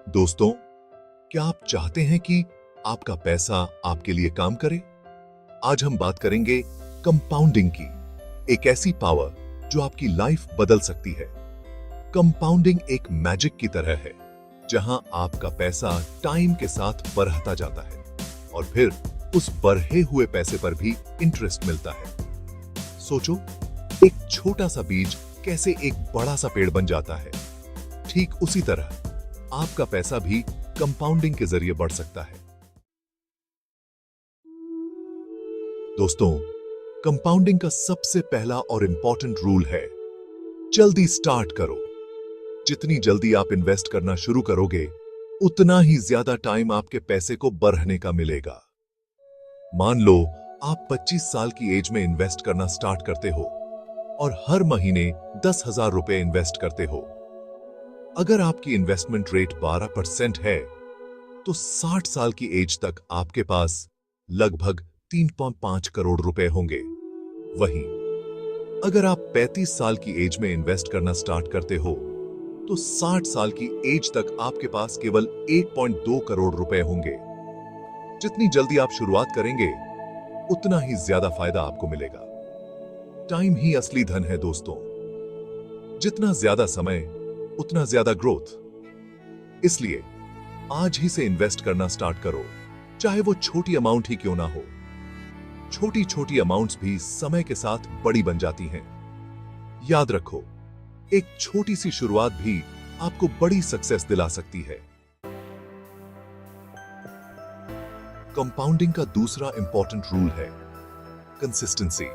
दोस्तों, क्या आप चाहते हैं कि आपका पैसा आपके लिए काम करे? आज हम बात करेंगे कंपाउंडिंग की, एक ऐसी पावर जो आपकी लाइफ बदल सकती है। कंपाउंडिंग एक मैजिक की तरह है, जहां आपका पैसा टाइम के साथ बढ़ता जाता है और फिर उस बढ़े हुए पैसे पर भी इंटरेस्ट मिलता है। सोचो, एक छोटा सा बीज कैसे एक बड़ा सा पेड़ बन जाता है। ठीक उसी तरह आपका पैसा भी कंपाउंडिंग के जरिए बढ़ सकता है। दोस्तों, कंपाउंडिंग का सबसे पहला और इंपॉर्टेंट रूल है, जल्दी स्टार्ट करो। जितनी जल्दी आप इन्वेस्ट करना शुरू करोगे, उतना ही ज्यादा टाइम आपके पैसे को बढ़ने का मिलेगा। मान लो आप 25 साल की एज में इन्वेस्ट करना स्टार्ट करते हो और हर महीने 10,000 रुपए इन्वेस्ट करते हो। अगर आपकी इन्वेस्टमेंट रेट 12% है, तो 60 साल की एज तक आपके पास लगभग 3.5 करोड़ रुपए होंगे। वहीं अगर आप 35 साल की एज में इन्वेस्ट करना स्टार्ट करते हो, तो 60 साल की एज तक आपके पास केवल 1.2 करोड़ रुपए होंगे। जितनी जल्दी आप शुरुआत करेंगे, उतना ही ज्यादा फायदा आपको मिलेगा। टाइम ही असली धन है दोस्तों। जितना ज्यादा समय, उतना ज्यादा ग्रोथ। इसलिए आज ही से इन्वेस्ट करना स्टार्ट करो, चाहे वो छोटी अमाउंट ही क्यों ना हो। छोटी छोटी अमाउंट्स भी समय के साथ बड़ी बन जाती हैं। याद रखो, एक छोटी सी शुरुआत भी आपको बड़ी सक्सेस दिला सकती है। कंपाउंडिंग का दूसरा इंपॉर्टेंट रूल है कंसिस्टेंसी।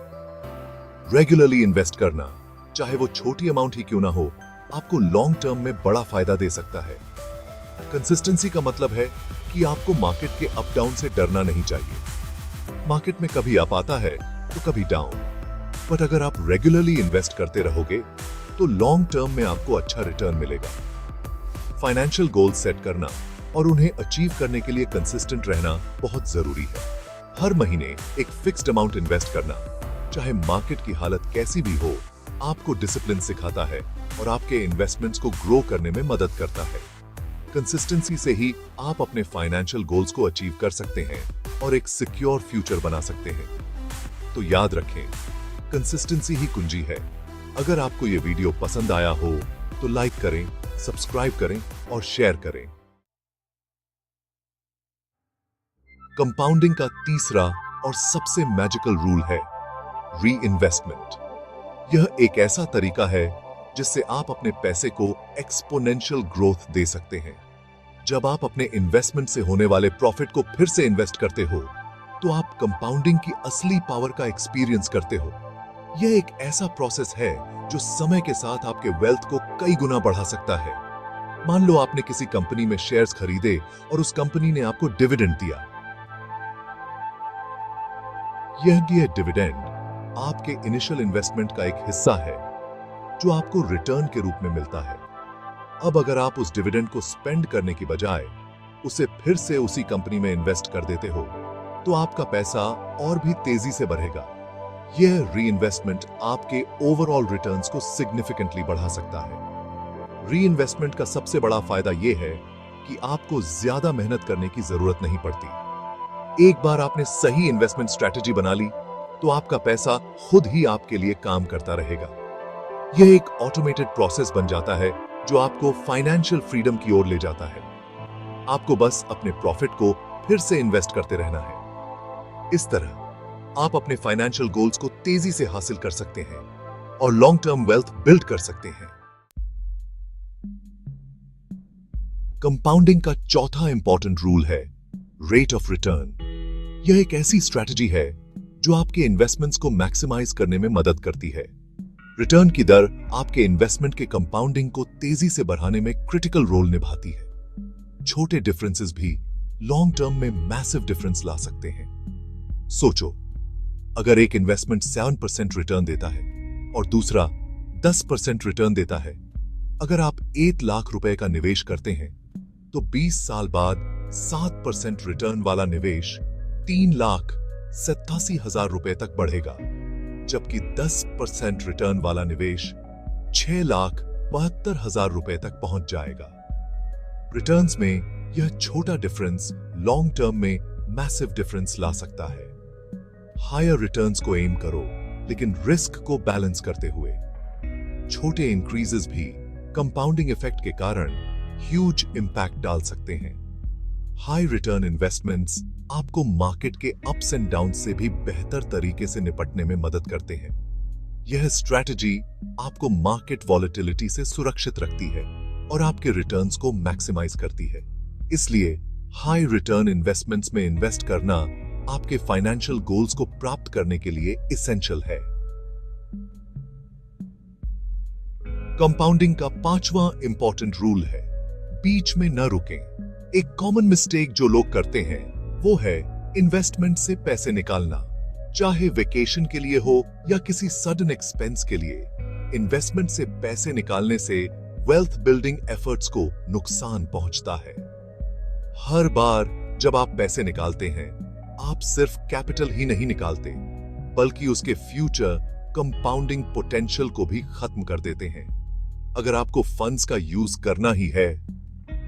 रेगुलरली इन्वेस्ट करना, चाहे वो छोटी अमाउंट ही क्यों ना हो, आपको लॉन्ग टर्म में बड़ा फायदा दे सकता है। कंसिस्टेंसी का मतलब है कि आपको मार्केट के अप डाउन से डरना नहीं चाहिए। मार्केट में कभी अप आता है तो कभी डाउन, बट अगर आप रेगुलरली इन्वेस्ट करते रहोगे, तो लॉन्ग टर्म में आपको अच्छा रिटर्न मिलेगा। फाइनेंशियल गोल्स सेट करना और उन्हें अचीव करने के लिए कंसिस्टेंट रहना बहुत जरूरी है। हर महीने एक फिक्स्ड अमाउंट इन्वेस्ट करना, चाहे मार्केट की हालत कैसी भी हो, आपको डिसिप्लिन सिखाता है और आपके इन्वेस्टमेंट्स को ग्रो करने में मदद करता है। कंसिस्टेंसी से ही आप अपने फाइनेंशियल गोल्स को अचीव कर सकते हैं और एक सिक्योर फ्यूचर बना सकते हैं। तो याद रखें, कंसिस्टेंसी ही कुंजी है। अगर आपको यह वीडियो पसंद आया हो, तो लाइक करें, सब्सक्राइब करें और शेयर करें। कंपाउंडिंग का तीसरा और सबसे मैजिकल रूल है री इन्वेस्टमेंट। यह एक ऐसा तरीका है जिससे आप अपने पैसे को एक्सपोनेंशियल ग्रोथ दे सकते हैं। जब आप अपने इन्वेस्टमेंट से होने वाले प्रॉफिट को फिर से इन्वेस्ट करते हो, तो आप कंपाउंडिंग की असली पावर का एक्सपीरियंस करते हो। यह एक ऐसा प्रोसेस है जो समय के साथ आपके वेल्थ को कई गुना बढ़ा सकता है। मान लो आपने किसी कंपनी में शेयर्स खरीदे और उस कंपनी ने आपको डिविडेंड दिया। यह डिविडेंड आपके इनिशियल इन्वेस्टमेंट का एक हिस्सा है जो आपको रिटर्न के रूप में मिलता है। अब अगर आप उस डिविडेंड को स्पेंड करने की बजाय उसे फिर से उसी कंपनी में इन्वेस्ट कर देते हो, तो आपका पैसा और भी तेजी से बढ़ेगा। यह री इन्वेस्टमेंट आपके ओवरऑल रिटर्न्स को सिग्निफिकेंटली बढ़ा सकता है। री इन्वेस्टमेंट का सबसे बड़ा फायदा यह है कि आपको ज्यादा मेहनत करने की जरूरत नहीं पड़ती। एक बार आपने सही इन्वेस्टमेंट स्ट्रैटेजी बना ली, तो आपका पैसा खुद ही आपके लिए काम करता रहेगा। यह एक ऑटोमेटेड प्रोसेस बन जाता है जो आपको फाइनेंशियल फ्रीडम की ओर ले जाता है। आपको बस अपने प्रॉफिट को फिर से इन्वेस्ट करते रहना है। इस तरह आप अपने फाइनेंशियल गोल्स को तेजी से हासिल कर सकते हैं और लॉन्ग टर्म वेल्थ बिल्ड कर सकते हैं। कंपाउंडिंग का चौथा इंपॉर्टेंट रूल है रेट ऑफ रिटर्न। यह एक ऐसी स्ट्रैटेजी है जो आपके इन्वेस्टमेंट्स को मैक्सिमाइज करने में मदद करती है। रिटर्न की दर आपके इन्वेस्टमेंट के कंपाउंडिंग को तेजी से बढ़ाने में क्रिटिकल रोल निभाती है। छोटे डिफरेंसेस भी लॉन्ग टर्म में मैसिव डिफरेंस ला सकते हैं। सोचो, अगर एक इन्वेस्टमेंट 7% रिटर्न देता है और दूसरा 10% रिटर्न देता है, अगर आप 1 लाख रुपए का निवेश करते हैं, तो 20 साल बाद 7% रिटर्न वाला निवेश 3,87,000 रुपए तक बढ़ेगा, जबकि 10% रिटर्न वाला निवेश 6,72,000 रुपए तक पहुंच जाएगा। रिटर्न्स में यह छोटा डिफरेंस लॉन्ग टर्म में मैसिव डिफरेंस ला सकता है। हायर रिटर्न्स को एम करो, लेकिन रिस्क को बैलेंस करते हुए। छोटे इंक्रीजेस भी कंपाउंडिंग इफेक्ट के कारण ह्यूज इंपैक्ट डाल सकते हैं। हाई रिटर्न इन्वेस्टमेंट्स आपको मार्केट के अप्स एंड डाउन से भी बेहतर तरीके से निपटने में मदद करते हैं। यह स्ट्रैटेजी आपको मार्केट वॉलेटिलिटी से सुरक्षित रखती है और आपके रिटर्न्स को मैक्सिमाइज करती है। इसलिए हाई रिटर्न इन्वेस्टमेंट्स में इन्वेस्ट करना आपके फाइनेंशियल गोल्स को प्राप्त करने के लिए एसेंशियल है। कंपाउंडिंग का पांचवां इंपॉर्टेंट रूल है, बीच में न रुकें। एक कॉमन मिस्टेक जो लोग करते हैं वो है इन्वेस्टमेंट से पैसे निकालना, चाहे वेकेशन के लिए हो या किसी सडन एक्सपेंस के लिए। इन्वेस्टमेंट से पैसे निकालने से वेल्थ बिल्डिंग एफर्ट्स को नुकसान पहुंचता है। हर बार जब आप पैसे निकालते हैं, आप सिर्फ कैपिटल ही नहीं निकालते, बल्कि उसके फ्यूचर कंपाउंडिंग पोटेंशियल को भी खत्म कर देते हैं। अगर आपको फंड्स का यूज करना ही है,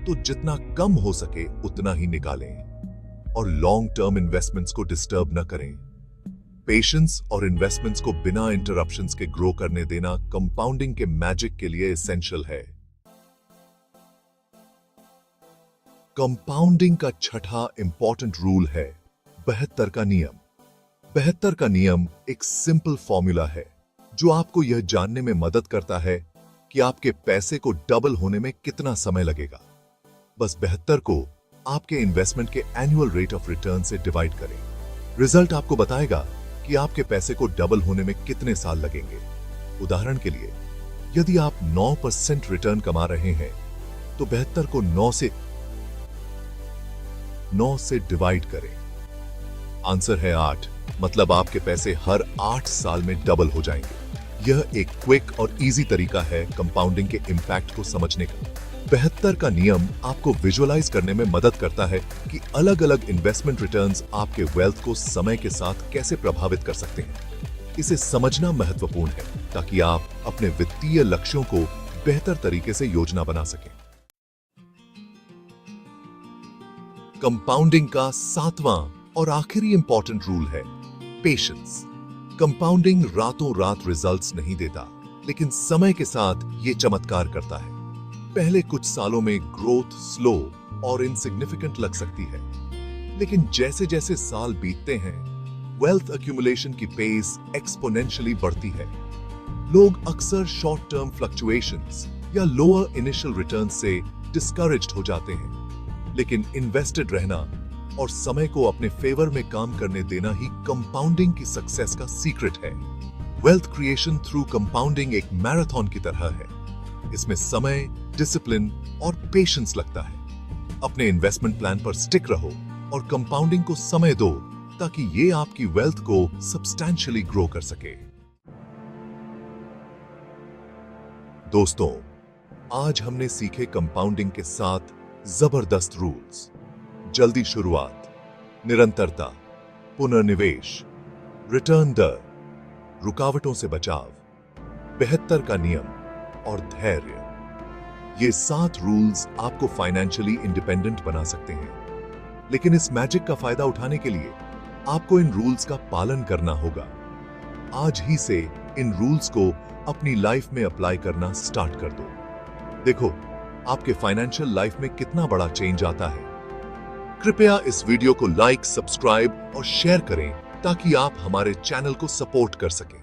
तो जितना कम हो सके उतना ही निकालें और लॉन्ग टर्म इन्वेस्टमेंट्स को डिस्टर्ब न करें। पेशेंस और इन्वेस्टमेंट्स को बिना इंटरप्शंस के ग्रो करने देना कंपाउंडिंग के मैजिक के लिए एसेंशियल है। कंपाउंडिंग का छठा इंपॉर्टेंट रूल है 72 का नियम। 72 का नियम एक सिंपल फॉर्मूला है जो आपको यह जानने में मदद करता है कि आपके पैसे को डबल होने में कितना समय लगेगा। बस 72 को आपके इन्वेस्टमेंट के एनुअल रेट ऑफ रिटर्न से डिवाइड करें। रिजल्ट आपको बताएगा कि आपके पैसे को डबल होने में कितने साल लगेंगे। उदाहरण के लिए, यदि आप 9% रिटर्न कमा रहे हैं, तो 72 को 9 से डिवाइड करें। आंसर है 8, मतलब आपके पैसे हर 8 साल में डबल हो जाएंगे। यह एक क्विक और इजी तरीका है कंपाउंडिंग के इंपैक्ट को समझने का। 72 का नियम आपको विजुअलाइज करने में मदद करता है कि अलग अलग इन्वेस्टमेंट रिटर्न्स आपके वेल्थ को समय के साथ कैसे प्रभावित कर सकते हैं। इसे समझना महत्वपूर्ण है ताकि आप अपने वित्तीय लक्ष्यों को बेहतर तरीके से योजना बना सकें। कंपाउंडिंग का 7वां और आखिरी इंपॉर्टेंट रूल है पेशेंस। कंपाउंडिंग रातों रात रिजल्ट्स नहीं देता, लेकिन समय के साथ ये चमत्कार करता है। पहले कुछ सालों में ग्रोथ स्लो और इनसिग्निफिकेंट लग सकती है, लेकिन जैसे जैसे साल बीतते हैं, वेल्थ एक्यूमुलेशन की पेस एक्सपोनेंशियली बढ़ती है। लोग अक्सर शॉर्ट टर्म फ्लक्चुएशंस या लोअर इनिशियल रिटर्न से डिस्करेज्ड हो जाते हैं, लेकिन इन्वेस्टेड रहना और समय को अपने फेवर में काम करने देना ही कंपाउंडिंग की सक्सेस का सीक्रेट है। वेल्थ क्रिएशन थ्रू कंपाउंडिंग एक मैराथन की तरह है। इसमें समय, डिसिप्लिन और पेशेंस लगता है। अपने इन्वेस्टमेंट प्लान पर स्टिक रहो और कंपाउंडिंग को समय दो ताकि ये आपकी वेल्थ को सब्सटैंशियली ग्रो कर सके। दोस्तों, आज हमने सीखे कंपाउंडिंग के 7 जबरदस्त रूल्स। जल्दी शुरुआत, निरंतरता, पुनर्निवेश, रिटर्न दर, रुकावटों से बचाव, 72 का नियम और धैर्य। ये 7 रूल्स आपको फाइनेंशियली इंडिपेंडेंट बना सकते हैं, लेकिन इस मैजिक का फायदा उठाने के लिए आपको इन रूल्स का पालन करना होगा। आज ही से इन रूल्स को अपनी लाइफ में अप्लाई करना स्टार्ट कर दो। देखो, आपके फाइनेंशियल लाइफ में कितना बड़ा चेंज आता है। कृपया इस वीडियो को लाइक, सब्सक्राइब और शेयर करें ताकि आप हमारे चैनल को सपोर्ट कर सकें।